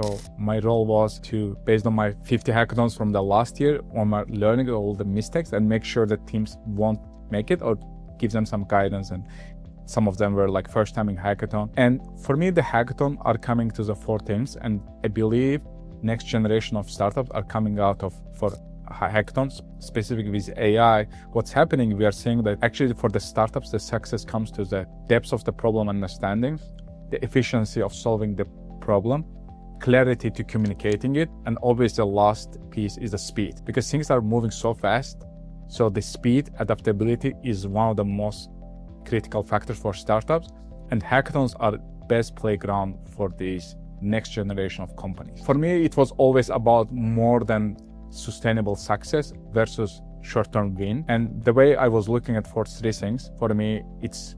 So my role was to, based on my 50 hackathons from the last year, on my learning all the mistakes and make sure that teams won't make it or give them some guidance. And some of them were like first time in hackathon. And for me, the hackathon are coming to the four things. And I believe next generation of startups are coming out of for hackathons, specifically with AI. What's happening, we are seeing that actually for the startups, the success comes to the depths of the problem understanding, the efficiency of solving the problem, clarity to communicating it, and obviously the last piece is the speed, because things are moving so fast. So the speed, adaptability is one of the most critical factors for startups, and hackathons are best playground for these next generation of companies. For me, it was always about more than sustainable success versus short-term win. And the way I was looking at for three things, for me, it's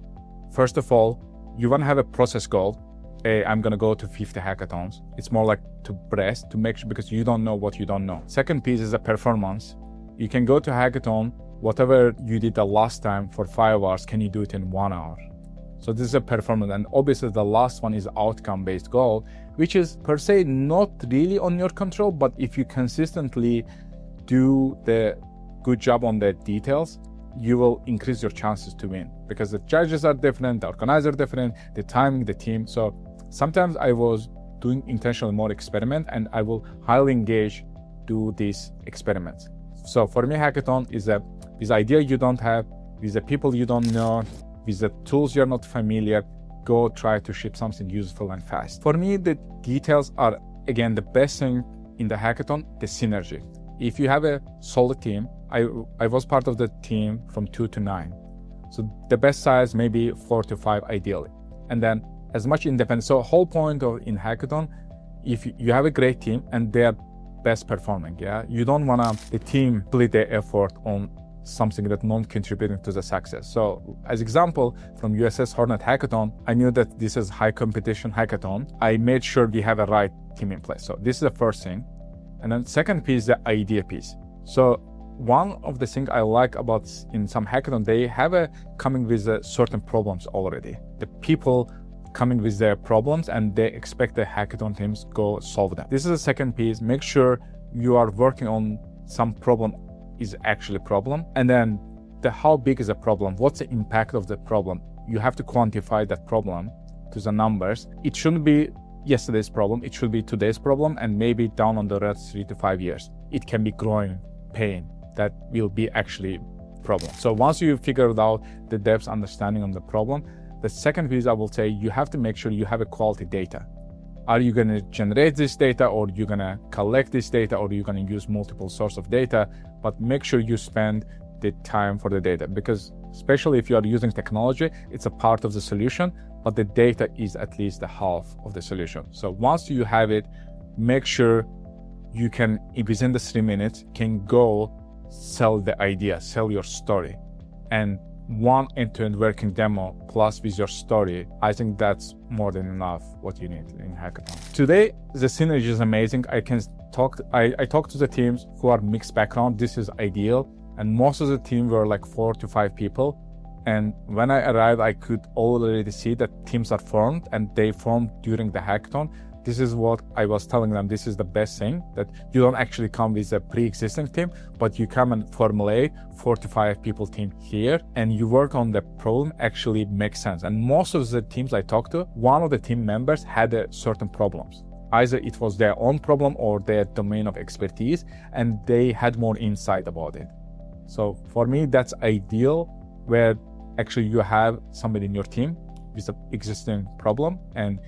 first of all, you want to have a process goal. Hey, I'm going to go to 50 hackathons. It's more like to breast, to make sure, because you don't know what you don't know. Second piece is a performance. You can go to hackathon, whatever you did the last time for 5 hours, can you do it in 1 hour? So this is a performance. And obviously the last one is outcome-based goal, which is per se not really on your control, but if you consistently do the good job on the details, you will increase your chances to win, because the judges are different, the organizers are different, the timing, the team. So sometimes I was doing intentionally more experiment, and I will highly engage, do these experiments. So for me, hackathon is this idea you don't have, with the people you don't know, with the tools you're not familiar, go try to ship something useful and fast. For me, the details are, again, the best thing in the hackathon, the synergy. If you have a solid team, I was part of the team from 2 to 9. So the best size, maybe 4 to 5 ideally. And then as much independence. So whole point of in hackathon, if you have a great team and they are best performing, yeah, you don't want the team split their effort on something that non-contributing to the success. So as example, from USS Hornet Hackathon, I knew that this is high competition hackathon. I made sure we have a right team in place. So this is the first thing. And then second piece, the idea piece. So one of the things I like about in some hackathon, they have coming with certain problems already. The people coming with their problems and they expect the hackathon teams go solve them. This is the second piece. Make sure you are working on some problem is actually a problem. And then how big is the problem? What's the impact of the problem? You have to quantify that problem to the numbers. It shouldn't be yesterday's problem. It should be today's problem, and maybe down on the road 3 to 5 years. It can be growing pain that will be actually problem. So once you figured out the depth understanding on the problem, the second piece I will say, you have to make sure you have a quality data. Are you going to generate this data, or you're going to collect this data, or you're going to use multiple sources of data? But make sure you spend the time for the data, because especially if you are using technology, it's a part of the solution, but the data is at least the half of the solution. So once you have it, make sure you can, within the 3 minutes, can go sell the idea, sell your story. And one end-to-end working demo plus with your story, I think that's more than enough what you need in hackathon. Today, the synergy is amazing. I talk to the teams who are mixed background. This is ideal. And most of the team were like 4 to 5 people. And when I arrived, I could already see that teams are formed, and they formed during the hackathon. This is what I was telling them. This is the best thing, that you don't actually come with a pre-existing team, but you come and formulate 4 to 5 people team here, and you work on the problem actually makes sense. And most of the teams I talked to, one of the team members had certain problems. Either it was their own problem or their domain of expertise, and they had more insight about it. So for me, that's ideal, where actually you have somebody in your team with an existing problem, and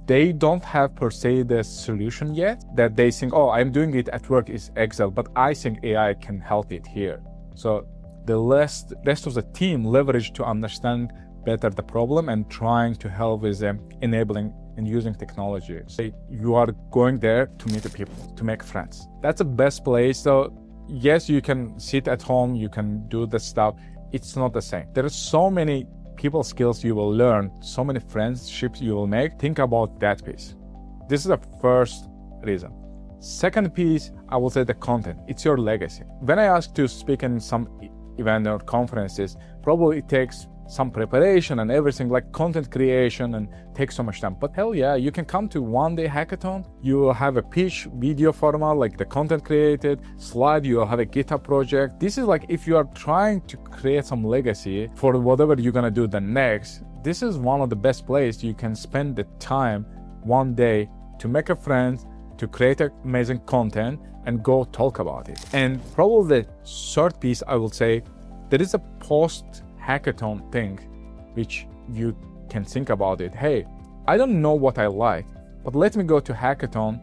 they don't have per se the solution yet, that they think, oh, I'm doing it at work is Excel, but I think AI can help it here. So the rest of the team leverage to understand better the problem and trying to help with enabling and using technology. So you are going there to meet the people, to make friends. That's the best place. So yes, you can sit at home, you can do the stuff. It's not the same. There are so many people skills you will learn, so many friendships you will make. Think about that piece. This is the first reason. Second piece, I will say the content. It's your legacy. When I ask to speak in some event or conferences, probably it takes some preparation and everything, like content creation, and takes so much time. But hell yeah, you can come to one-day hackathon. You have a pitch, video format, like the content created, slide, you have a GitHub project. This is like if you are trying to create some legacy for whatever you're gonna do the next, this is one of the best places you can spend the time one day to make a friend, to create amazing content and go talk about it. And probably the third piece, I will say, there is a post-hackathon thing which you can think about it. Hey, I don't know what I like, but let me go to hackathon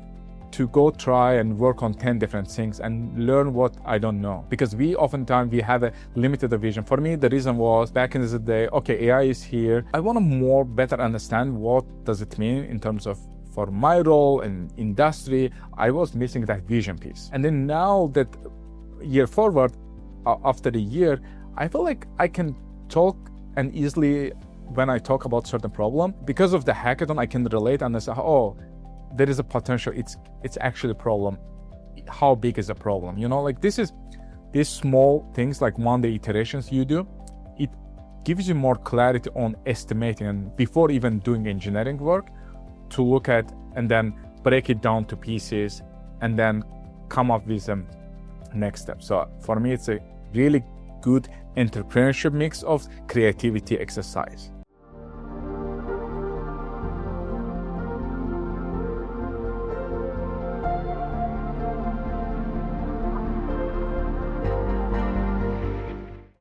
to go try and work on 10 different things and learn what I don't know. Because we have a limited vision. For me, the reason was back in the day, okay, AI is here. I want to better understand what does it mean in terms of for my role in industry. I was missing that vision piece. And then now that year forward, after a year, I feel like I can talk and easily, when I talk about certain problem, because of the hackathon, I can relate and I say, oh, there is a potential. It's actually a problem. How big is the problem? You know, like these small things, like one-day iterations you do, it gives you more clarity on estimating, and before even doing engineering work, to look at and then break it down to pieces and then come up with the next step. So for me, it's a really good entrepreneurship mix of creativity exercise.